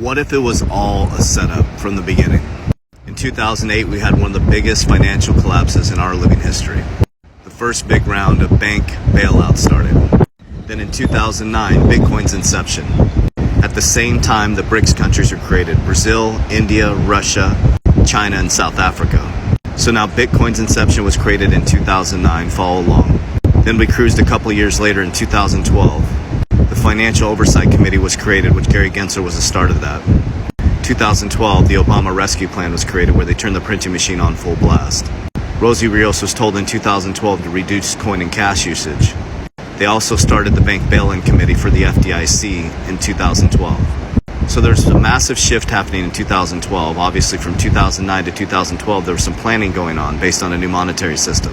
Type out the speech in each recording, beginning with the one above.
What if it was all a setup from the beginning? In 2008, we had one of the biggest financial collapses in our living history. The first big round of bank bailout started. Then in 2009, Bitcoin's inception. At the same time, the BRICS countries were created: Brazil, India, Russia, China, and South Africa. So now Bitcoin's inception was created in 2009, follow along. Then we cruised a couple years later in 2012. The Financial Oversight Committee was created, which Gary Gensler was the start of that. 2012, the Obama Rescue Plan was created, where they turned the printing machine on full blast. Rosie Rios was told in 2012 to reduce coin and cash usage. They also started the Bank Bail-In Committee for the FDIC in 2012. So there's a massive shift happening in 2012. Obviously, from 2009 to 2012, there was some planning going on based on a new monetary system.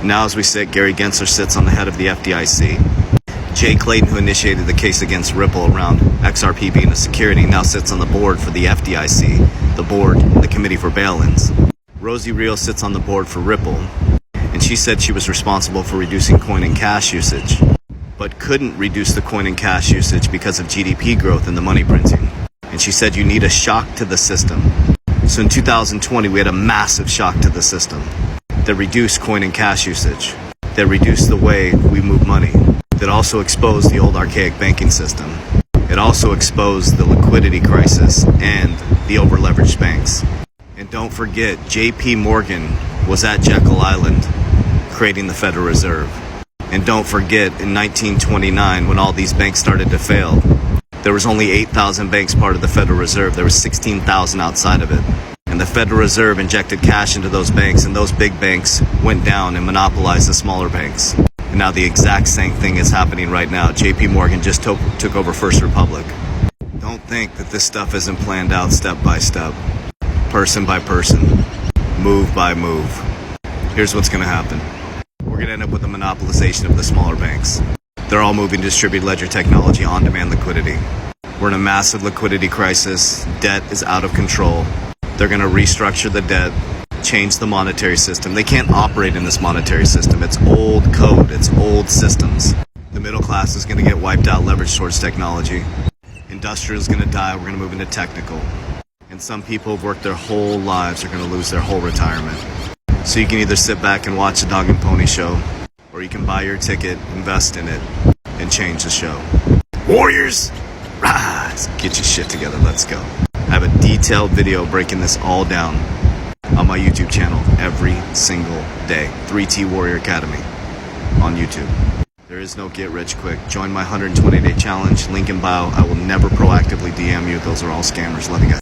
Now, as we sit, Gary Gensler sits on the head of the FDIC. Jay Clayton, who initiated the case against Ripple around XRP being a security, now sits on the board for the FDIC, the board, and the Committee for Bail-ins. Rosie Rios sits on the board for Ripple, and she said she was responsible for reducing coin and cash usage, but couldn't reduce the coin and cash usage because of GDP growth and the money printing. And she said you need a shock to the system. So in 2020, we had a massive shock to the system that reduced coin and cash usage, that reduced the way we move money, that also exposed the old archaic banking system. It also exposed the liquidity crisis and the over-leveraged banks. And don't forget, JP Morgan was at Jekyll Island creating the Federal Reserve. And don't forget, in 1929, when all these banks started to fail, there was only 8,000 banks part of the Federal Reserve. There was 16,000 outside of it. And the Federal Reserve injected cash into those banks, and those big banks went down and monopolized the smaller banks. And now the exact same thing is happening right now. JP Morgan just took over First Republic. Don't think that this stuff isn't planned out step by step, person by person, move by move. Here's what's going to happen. We're going to end up with a monopolization of the smaller banks. They're all moving to distributed ledger technology, on-demand liquidity. We're in a massive liquidity crisis. Debt is out of control. They're going to restructure the debt, change the monetary system. They can't operate in this monetary system. It's old code. It's old systems. The middle class is going to get wiped out, leveraged towards technology. Industrial is going to die. We're going to move into technical. And some people who've worked their whole lives are going to lose their whole retirement. So you can either sit back and watch the Dog and Pony Show, or you can buy your ticket, invest in it, and change the show. Warriors, rise! Get your shit together. Let's go. I have a detailed video breaking this all down on my YouTube channel every single day. 3T Warrior Academy on YouTube. There is no get rich quick. Join my 120-day challenge. Link in bio. I will never proactively DM you. Those are all scammers. Love you guys.